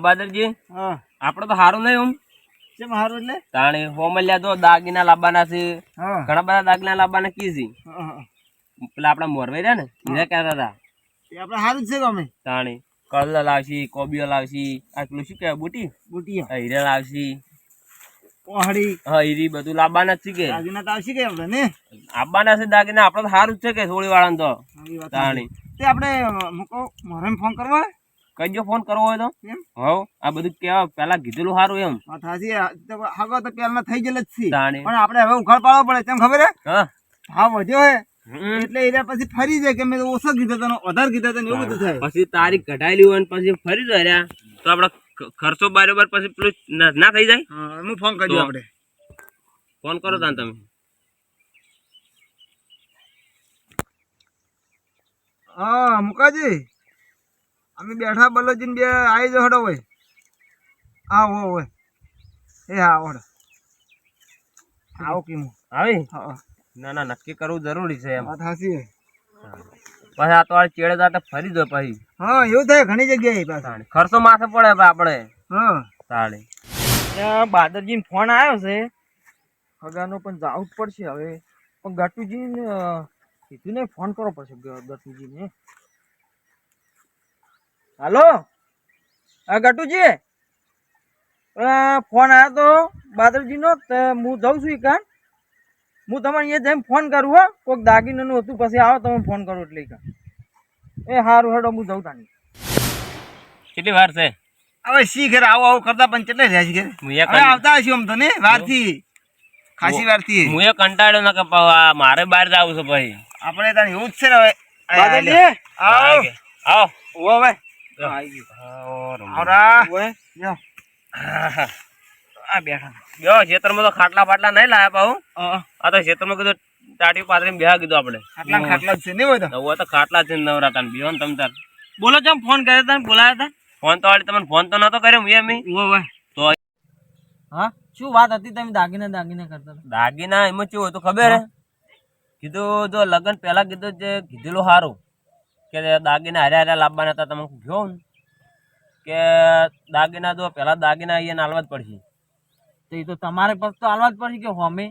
બાદરજી હા આપડે તો હારું નહીં કેમ હારું એટલે તાણી હોમલ્યા તો દાગીના લાવવાના છે હા ઘણા બધા દાગીના લાવવાના કી છે હા પેલા આપડા મોરવાઈ રહ્યા ને એને કહેતા હતા એ આપણે હારું જ છે કે અમે તાણી કળલા લાવશી કોબીઓ લાવશી આ પેલું શું કહેવાય બુટિયા હીરા લાવશી પહાડી હા હીરી બધું લાવવાના જ છે કે દાગીના તો આવશે કે આપણે ને આવવાના છે દાગીના આપડે તો સારું જ છે કે થોડી વાળા તો આવી વાત તાણી તે આપણે મૂકો મારે ફોન કરવો હે? કઈજો ફોન કરવો હોય તો એમ હવ આ બધું કેવા પેલા કીધેલું સારું એમ વાત હાચી આગળ તો પહેલા થઈ ગયેલ જ છે તાણી પણ આપણે હવે ઉઘાડ પાડવો પડે કેમ ખબર હે હા ભાવ વધ્યો હે હમ. એટલે એના પછી ફરી જાય કે મેં તો ઓછો કીધો તને વધારે કીધો તને એવું બધું થાય પછી તારીખ કઢાયેલી હોય ને પછી ફરી જાય તો આપડે ખર્ચો બરોબર પછી પેલું ના થઈ જાય હા હું ફોન કરી આપણે ફોન કરો તાન તમે હા મુકાજી અમે બેઠા બલોજીને બે આવી જાઓ હડો હોય હા હોય એ હા ઓડો આવો કેમ આવી હા ના ના નક્કી કરવું જરૂરી છે એમ વાત હાચી પછી આ તો આ ચેડે જાતે ફરી દો પછી હા એવું થાય ઘણી જગ્યાએ પાછા તાણે ખર્ચો માથે પડે આપણે હા તાણે બાદરજી ફોન આવ્યો છે હગાનો પણ જવું જ પડશે હવે પણ ગટુજી કીધું ને ફોન કરવો પડશે ગટુજીને હાલો હા ગટુજી ફોન આવ્યો તો બાદરજીનો તો હું જઉં છું કાન હું તમને અહીંયા જઈને ફોન કરું હો કોઈક દાગીનાનું હતું પછી આવો તમે ફોન કરો એટલે કાન એ સારું હેડો હું જઉં તાની કેટલી વાર છે હવે શી ઘરે આવો આવું કરતા પણ કેટલે રહ્યા છે હવે આવતા હશું આમ તો ને વારથી ખાસી વારથી હું એ કંટાળ્યો ના કે મારે બહાર જવું છે ભાઈ આપણે તાન એવું જ છે ને હવે આવો આવો ઓ ભાઈ આવરા યો આ બેઠા યો ખેતરમાં તો ખાટલા પાટલા નહીં લાયા પાહુ આ તો ખેતરમાં કીધું ટાટી પાથરીને બેહા કીધું આપણે ખાટલા છે ને હોય તો હવે તો ખાટલા છે નવરાતા બીજો ને તમ તાર બોલો ચમ ફોન કર્યો તને બોલાયા હતા ફોન તો વાળી તમને ફોન તો નતો કર્યો મેં એમ તો હા શું વાત હતી તમે દાગીના કરતા હતા દાગીના એમાં કેવું હતું ખબર હે કીધું જો લગ્ન પહેલા કીધું જે કીધેલું સારું કે દાગીના હારે લાવવાના હતા તમે કહો ને કે દાગીના જો પેલા દાગીના અહીંયા હાલવા જ પડશે તો એ તો તમારે પાસે તો હાલવા જ પડશે કે હોમે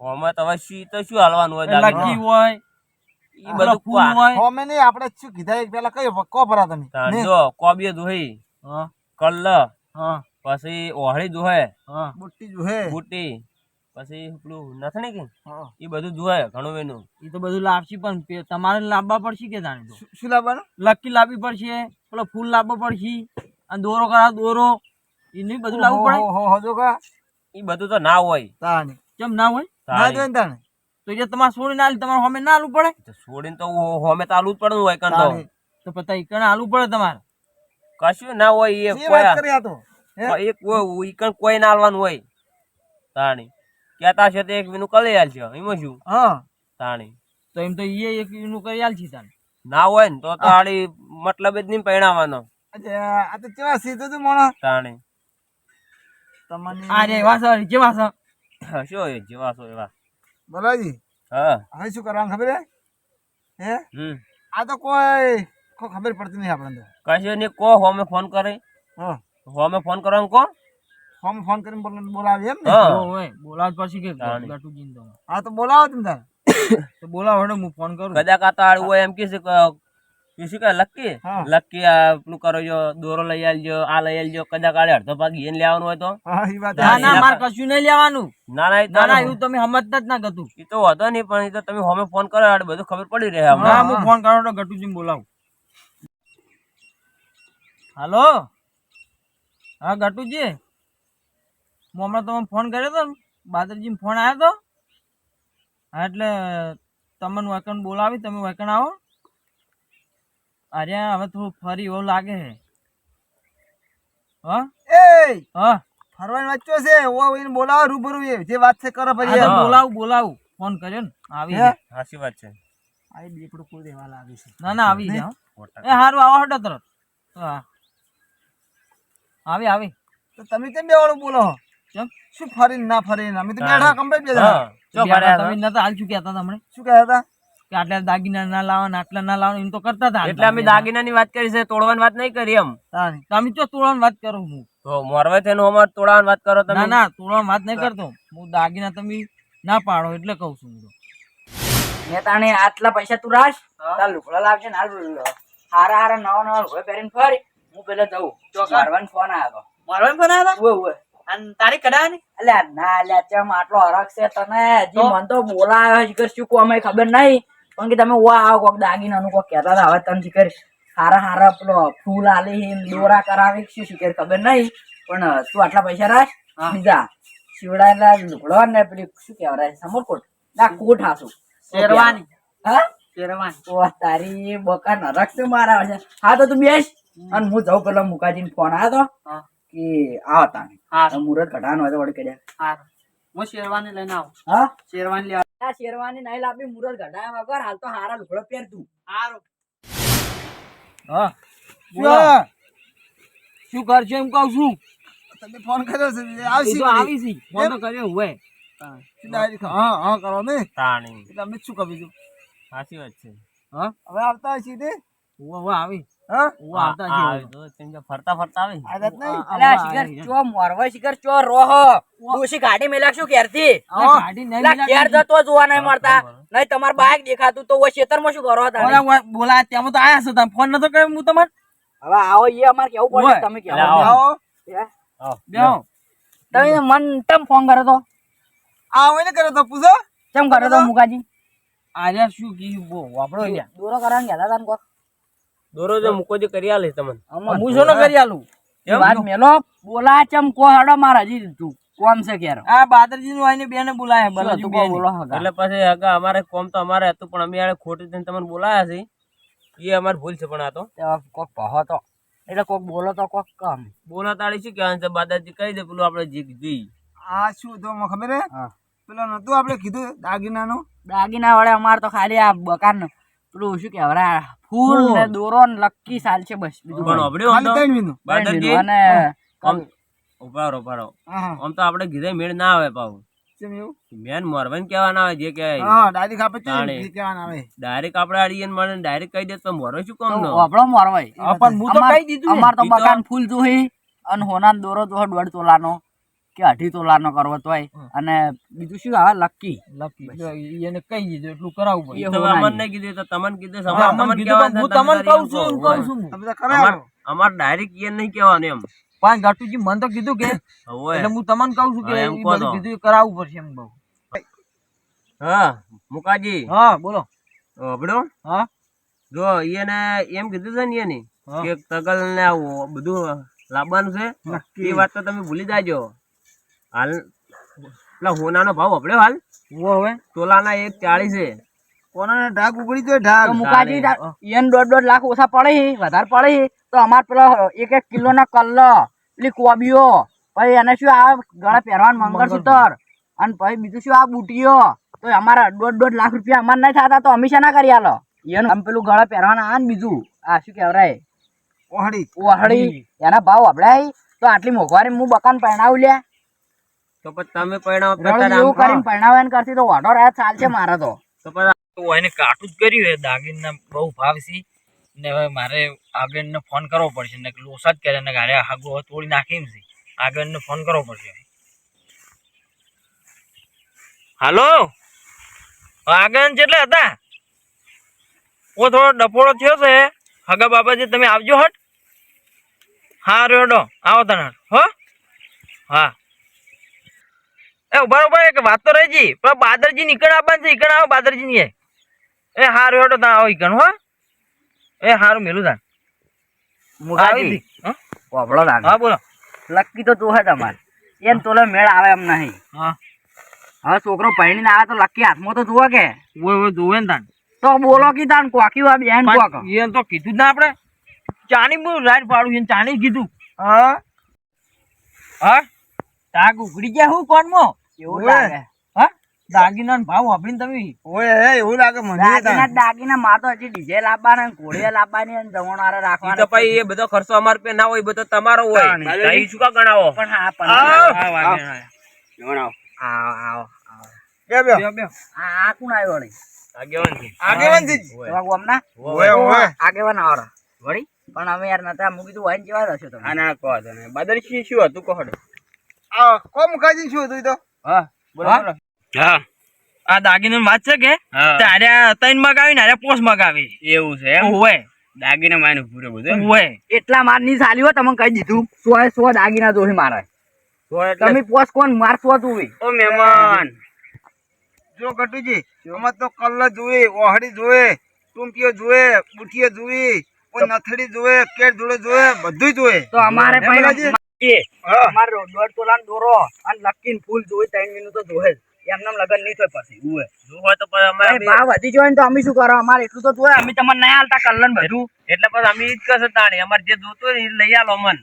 હોમે તો હવે શી તો શું હાલવાનું હોય લકી હોય ઈ બધું હોય હોમે નહીં આપણે શું કીધા પેલા કઈ કો ભરા તમે જો કોબીએ દોહી હા કલ્લ હા પછી ઓહળી દોહે હા બુટ્ટી જોહે બુટ્ટી પછી પેલું નથણી કે એ બધું દોહે ઘણું એનું એ તો બધું લાવશે પણ તમારે લાવવા પડશે કે જાણે તો શું લાવવાનું લકી લાવવી પડશે પેલો ફૂલ લાવવો પડશે અને દોરો કરા દોરો એને બધું લાવવું પડે હો કા એ બધું તો ના હોય તાણે કેમ ના હોય ના જોઈને તાણે તો જે તમારે છોડીને આલી તમારે હોમે ના આલવું પડે છોડીને તો હોમે તો આલવું જ પડે હોય કણ તો પતા ઈકણ આલવું પડે તમારે કશું ના હોય એ કોઈ ના આલવાનું હોય તાણી કેતા છે તે એક વિનું કરી આલ છે એમાં શું હા તાણી તો એમ તો ઈ એક વિનું કરી આલ છે તાણે ના હોય ને તો આડી મતલબ જ નહીં પહેણાવાનો આ તો કેવા સીધું તું મોણો તાણી તમને આ રે વાસો કેવા છો શું હોય જેવા છો એવા બોલાજી હા હવે શું કરવાનું ખબર હે હમ આ તો કોઈ ખબર પડતી નહીં આપણને કશું નહીં કો હોમે ફોન કરે હા હોમે ફોન કરવાનું કો હોમ ફોન કરીને બોલાવી એમ ને ઓય બોલાવ પછી કે ગટુજીન તો હા તો બોલાવો તમે તાર તો બોલાવો હેડો હું ફોન કરું કદાચ આ તો આડું હોય એમ કે શું કે લકી લકી આ પેલું કરો છો દોરો લઈ આલજો આ લઈ આલજો કદાચ આડે અડધો ભાગ એને લેવાનું હોય તો ના ના મારે કશું નહીં લેવાનું ના ના એવું તમે સમજતા જ ના ગતું એ તો હતો નહીં પણ એ તો તમે હોમે ફોન કરો આડે બધું ખબર પડી રહે હા હું ફોન કરો તો ગટુજીને બોલાવું હાલો હા ગટુજી હું હમણાં તમે ફોન કર્યો હતો બાદરજી ફોન આવ્યો હતો હા એટલે તમને વેકન બોલાવી તમે વેકન આવો અરે હવે થોડું ફરી એવું લાગે છે હા હા ફરવાની વાંચો છે એને બોલાવો રૂબરૂ જે વાત છે કરો પછી બોલાવું ફોન કર્યો ને આવી સાચી વાત છે આ દીકડું કોઈ દેવા લાગે છે ના ના આવી જાઓ એ હારું આવો હટો તરત હા આવી તો તમે કેમ બે વાળું બોલો શું ફરીને ના ફરીને અમે તો બેઠા કમ્પ્લીટ બેઠા તમે નતા હાલ શું કહેતા હતા હમણે શું કહેતા હતા કે આટલા દાગીના ના લાવવાના આટલા ના લાવવાના એમ તો કરતા હતા. એટલે અમે દાગીનાની વાત કરી છે, તોડવાની વાત નહીં કરી એમ. તમે તો તોડવાની વાત કરો હું. તો મોરવે થઈને અમાર તોડવાની વાત કરો તમે. ના ના તોડવાની વાત નહીં કરતો હું. દાગીના તમે ના પાડો એટલે કઉ છું હું. મેં તાણે આટલા પૈસા તું રાખ, તાર લુગડા લાવજે ને હાલ હારા હારા નવા નવા લુગડા પહેરીને ફરી. હું પેલા જઉં. મારવાનો ફોન આવ્યો. મારવાનો ફોન આવ્યો? ઓય ઓય. અને તારીખ કઢાવવાની? અલ્યા ના અલ્યા ચમ આટલો હરખ છે તને? હજી મન તો બોલાયો શીખર શું કોમે ખબર નહીં, પણ કે તમે વા આવો કોક દાગીનાનું કોક કહેતા હતા. હવે તને શીખર હારા હારા પેલો ફૂલ આલી દોરા કરાવી શું શીખર ખબર નહીં, પણ તું આટલા પૈસા રાખ. બીજા શિવડાયેલા લુગડો ને પેલી શું કહેવાય સમરકોટ ના કોટ હાસું શેરવાની. હા શેરવાની. ઓ તારી બકા નરક છે મારા છે. હા તો તું બેસ અને હું જાઉં. પેલા મુકાજીને ફોન આવ્યો તો કે આવો તાને મુહૂર્ત કઢાવાનો હોય તો વળી કર્યા. હું શેરવાની લઈને આવું. હા શેરવાની લેવા. આ શેરવાની નહીં લાવી મુહૂર્ત કઢાયા વગર. હાલ તો હારા લુગડો પહેર તું. સારું. હા બોલો. શું કરશો એમ કહું છું. તમે ફોન કર્યો છે એ તો આવી છે. ફોન તો કર્યો હોય. ડાયરેક્ટ હા હા કરો ને તાણી એટલે અમે શું કરી દીધું. સાચી વાત છે. હા હવે આવતા હશે તે હું આવી. હા હું આવતા છે. ફરતા ફરતા આવે. આદત નહીં. અલ્યા શિખર ચો મોરવા શિખર ચો રોહો ડોશી ગાડી મેલાકશું ઘેરથી. ગાડી નહીં એટલે ઘેર જતો જોવા નહીં મળતા. નહીં તમાર બાઈક દેખાતું તો ઓય ખેતરમાં શું કરો હતા? બોલા ત્યાં તો આયા છો તમે. ફોન નતો કર્યો હું તમારે. હવે આવો એ અમારે કેવું પડે. તમે કેવો આવો બેહો. તમે મન તમ ફોન કર્યો તો? આવો એને કર્યો તો પૂછો. કેમ કર્યો તો મુકાજી? આર્યા શું કીધું બો વાપરો લ્યા. દોરો કરવાનું કહેતા હતા ને કોક. દોરો જો મૂકો જે કરી આલે તમને. હું શું ન કરી આલું. વાત મેલો બોલા ચમ કો હડો માર હજી તું કોમ છે ક્યારે? આ બાદરજી નું આઈને બેને બોલાયા. બલાજી તું બેન. બોલો એટલે પછી હગા અમારે કોમ તો અમારે હતું, પણ અમે આડે ખોટી થઈને તમને બોલાયા છે. એ અમારી ભૂલ છે. પણ આ તો કોક કહો તો એટલે કોક બોલો તો કોક કામ બોલા તાળી શું કહેવાનું છે? બાદાજી કહી દે પેલું આપણે જે કીધું. આ શું તો મને ખબર હે હા. પેલો નતું આપણે કીધું દાગીનાનું. દાગીના વડે અમાર તો ખાલી આ બકાન પેલું શું કહેવાય ફૂલ ને દોરો ને લક્કી સાલ છે બસ. બીજું પણ અબડ્યો ખાલી હતો 3 વીનું. બાદાજી અને ઉભા રહો. હા આમ તો આપણે કીધે મેળ ના આવે પાછું. કેમ એવું? મેન મોરવાન કહેવાના આવે જે કહેવાય. હા ડાયરેક્ટ આપણે તાણે. ચેક કહેવાના આવે. ડાયરેક્ટ આપણે અડીએ મળે ડાયરેક્ટ કહી દે તો મોરવે શું કામ નો? આપણો મોરવાઈ પણ હું તો કહી દીધું. અમાર તો ઈ તો- બકાન ફૂલ જોઈ અને હોના દોરો જો 1.5 તોલાનો કે 2.5 તોલાનો કરવો તોય. અને બીજું શું આવે લક્કી લકી એને કહી દીધું એટલું કરાવવું પડે. એ તો હોનાની. અમને નહીં કીધું તો તમને કીધું છે. હવે અમારે અમને તમને કીધું કહેવાનું પણ છે, હું તમને તમે કહું તારી છું એમ એમ કહો. કહું છું હું. અમાર ડાયરેક્ટ ઈ નહીં કહેવાનું એમ. પણ ગાટુજી મને તો કીધું કે હોય. એટલે હું તમને કહું છું કે હા, એ એમ કહો બધું તો. કીધું એ કરાવવું પડશે એમ બહુ. હા મુકાજી હા બોલો. અબડો હા જો એને એમ કીધું છે ને એની હા. કે તગલ ને આવું બધું લાવવાનું છે. એ વાત તો તમે ભૂલી જાજો. હાલ પેલા હોનાનો ભાવ અબડ્યો હાલ હવે તોલાના 1.40 છે. કોનાને ઢાક ઉગડી ગયો ઢાક. તો મુકાજી એને 1.5 લાખ ઓછા પડે છે, વધારે પડે છે. તો અમાર પેલો 1 કિલો ના કલ્લો પેલી કોબીઓ પછી એને શું આ ગળે પહેરવાનું મંગળસૂત્ર અને પછી બીજું શું આ બુટીઓ તો અમારા 1.5 લાખ રૂપિયા અમારે નહીં થતા તો અમે ના કરી આલો. એનું આમ પેલું ગળે પહેરવાના આ ને બીજું આ શું કહેવાય ઓહડી ઓહળી એના ભાવ અબડાય તો આટલી મોંઘવારી હું બકાન પરણાવું લ્યા. તો પછી તમે પરિણામ રડું એવું કરીને પરણાવે ને કરતી તો વાઢો રાત ચાલશે મારે તો. એને કાટું જ કર્યું છે. દાગીના બહુ ભાવ છે ને હવે મારે આગળને ફોન કરવો પડશે ને લોસા જ કરે ને ગાડે હાગો તોડી નાખી છે. આગળને ફોન કરવો પડશે. હાલો આગળ કેટલા હતા? ઓ થોડો ડફોડો થયો છે. હગા બાબાજી તમે આવજો હટ. હા રેડો આવો તને હો. હા એ ઉભા ઉભા એક વાત તો રહી જી પણ બાદરજી નીકળ આવવાનું છે. ઈકણ આવો બાદરજી ની એ હારું હેડો તા આવો ઈકણ હો. એ હારું મેલું તા મુકાજી વાપડો લાગે. હા બોલો. લક્કી તો તું હે તમારે એમ તોલે મેળ આવે એમ નહીં. હા હવે છોકરો પહેણીને આવે તો લક્કી હાથમાં તો જુઓ કે ઓય જોવે ને તાન તો બોલો કી તાન કોકી વા બેન કોક એ તો કીધું જ ના આપણે ચાની બહુ રાઈટ પાડું છે ચાની જ કીધું. હા હા તાક ઉઘડી ગયા હું કોણમાં એવું લાગે. હા દાગીના ભાવ વાપરીને તમે ઓય એ એવું લાગે મને દાગીના દાગીના માં તો હજી ડીજે લાવવાના ને ઘોડીએ લાવવાની અને જમણ વાળા ઈ તો રાખવાના પછી એ બધો ખર્ચો અમાર પે ના હોય, બધો તમારો હોય. તાણી. ઈ શું કા ગણાવો? પણ હા પણ હા વાગે આવો આવો બે બે બે બે આ કોણ આવ્યો વળી? આગેવાન છે. આગેવાનથી જ. તમારા ગામના? ઓય, ઓય. આગેવાન આવરા. વળી? પણ અમે યાર નતા મૂકી તું વાઈન જેવા જ હશો તમે. ના કહો તને બાદરજી શું હતું કહો આ કોમ કાજી શું હતું ઈ તો? હા બોલો બોલો. હા આ દાગીનો વાત છે કે હા. તારે 3 મગાવી ને 5 મગાવી એવું છે એમ ઓવે દાગીના માયનું પૂરે બધું ઓવે એટલા માર ની ચાલી હો તમને કહી દીધું 100 દાગીના જોઈ મારે તમે પોસ કોણ મારશો તું ઓ મહેમાન જો ગટુજી આમાં તો કલ્લ જોવે, ઓહડી જોવે, ટૂંકીઓ જોવે, બુઠીઓ જોવે, કોઈ નથડી જોવે, કેટ જોડે જોવે, બધું જોવે. તો અમારે હેમલાજી? પહેલા અમારે 1.5 તોલાનો દોરો અને લકીન ફૂલ જોઈ 3 મિનિટ તો જોવે જ એમનામ લગન નહીં થાય પછી ઉવે જો હોય તો પણ અમારે ભાવ વધી જાય ને તો અમે શું કરો અમારે એટલું તો જોવે અમે તમને નહીં હાલતા કલ્લન બધું એટલે પણ અમે ઈ જ કરશે તાણી અમારે જે જોતું હોય ને ઈ લઈ આલો મન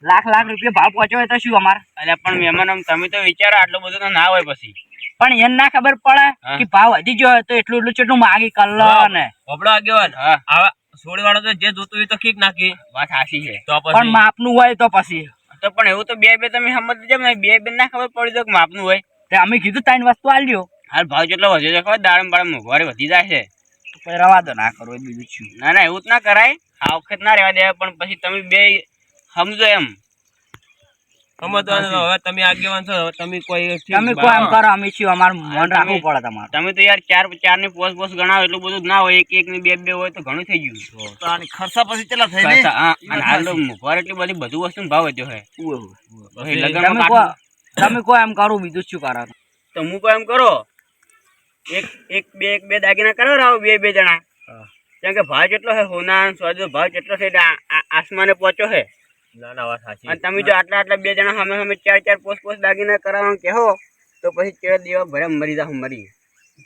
લાખ રૂપિયા ભાવ પહોંચ્યો હોય તો શું અમારે એટલે પણ મહેમાન આમ તમે તો વિચારો આટલું બધું તો ના હોય પછી પણ એને ના ખબર પડે કે ભાવ વધી ગયો હોય તો એટલું ચેટલું માગી કલ્લન હોબળો આગેવાન આવા સોળી વાળો તો જે જોતું હોય તો ઠીક નાખી વાત સાચી છે તો પણ પછી માપનું હોય તો પછી તો પણ એવું તો બે તમે સમજ જેમ ને બે ના ખબર પડી તો કે માપનું હોય તે અમે કીધું 3 વસ્તુ આલ્યો હાલ ભાવ જેટલો વધ્યો છે ખબર દાડમ બાડમ મોંઘવારી વધી જાય છે તો રવા દો ના કરો બીજું શું ના એવું જ ના કરાય આ વખત ના રહેવા દેવાય પણ પછી તમે બે સમજો એમ સમજવાનું હવે તમે આગેવાન છો હવે તમે કોઈ તમે કોઈ એમ કરો અમે શું અમારું મન રાખવું પડે તમારે તમે તો યાર ચાર ની પોસ ગણાવો એટલું બધું ના હોય એક ની બે હોય તો ઘણું થઈ ગયું તો આની ખર્ચા પછી કેટલા થાય ને? ખર્ચા, હા, અને હાલ તો મોંઘવારી એટલી બધી બધું વસ્તુ ભાવ વધ્યો છે પછી તમે લગ્નમાં કો તમે કોઈ એમ કરો બીજું શું કરો તો હું એમ કરો એક બે દાગીના કરાવો બે જણા કેમ કે ભાવ કેટલો છે સોના સોજો ભાવ કેટલો છે એટલે આસમાને પહોંચ્યો છે અને તમે જો આટલા બે જણા સામે ચાર પોસ દાગીના કરાવવા કહો તો પછી કેવા દેવા ભરે મરી જાવ મરી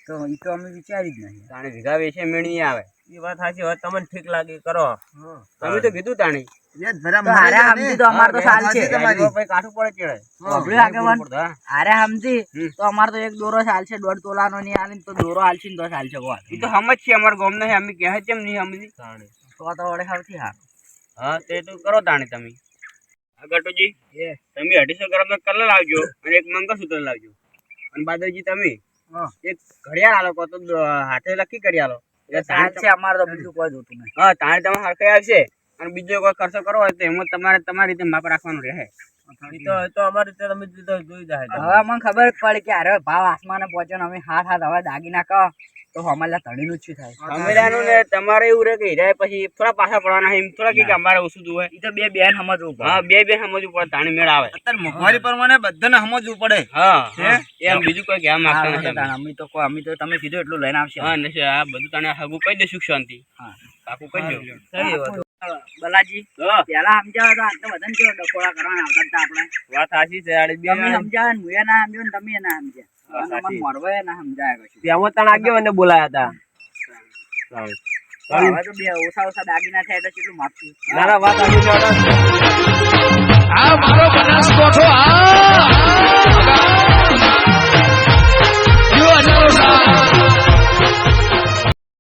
તો એ તો અમે વિચારી જ નહીં તાણે ભેગા વેચે મેળવી આવે એ વાત સાચી હવે તમને ઠીક લાગે કરો તમે તો કીધું તાણી વેચ ભરા તો હારે મરી સમજી તો અમાર તો સાલ છે તમારી. પછી કાઠું પડે ચડે વાપર્યું આગેવાન? હારે સમજી તો અમાર તો એક દોરો ચાલ છે 1.5 તોલાનો નહીં આલે તો દોરો હાલશે ને તો ચાલ છે એ તો સમજ છે અમારા ગામ ને અમે કહે કેમ નહીં સમજી તો વડે સૌથી હારું હા તે તો કરો તાણી તમે ગટુજી તમે 250 ગ્રામ નો કલર લાવજો અને એક મંગળસૂત્ર લાવજો અને બાદરજી તમે એક ઘડિયાળ આલો કો તો હાથે લખી કરી આલો એટલે ચાલ છે અમાર તો બીજું કોઈ જોતું નહીં હા તાણે તમે હરખાઈ આવશે અને બીજો કોઈ ખર્ચો કરવો હોય તો એમાં તમારી રીતે માપ રાખવાનું રહે તો અમારી રીતે તમે જોઈ જાય હવે મને ખબર પડી કે અરે ભાવ આસમાને પહોંચ્યો ને અમે હાથ હવે દાગીના કહો તો અમારે તળીનું જ શું થાય અમેરાનું ને તમારે એવું રહે કે હીરા પછી થોડા પાછા પડવાના એમ થોડા કે અમારે ઓછું જોવે એ તો બે બેન સમજવું પડે હા બે સમજવું પડે તાણી મેળ આવે અત્યારે મોંઘવારી પ્રમાણે બધાને સમજવું પડે. હા એમ બીજું કોઈ કહેવા માંગતા નથી અમે. અમે તો તમે કીધું એટલું લઈને આવશે હા ને આ બધું તને હગું કહી દે સુખ શાંતિ કાકુ કહી દો બલાજી પેલા સમજાવે તો આટલો બધાને કેવો ડકોડા કરવાના આવતા હતા આપણે વાત સાચી છે તમે સમજાવે ને હું ના સમજ્યો ને તમે ના સમજ્યા મને મોરવાએ ના સમજાય કશું ત્યાં તને આગેવાને બોલાયા હતા હવે તો બે ઓછા દાગીના થાય એટલે કેટલું માપશું ના વાત સાચી છે આ મારો બનાસકોઠો આ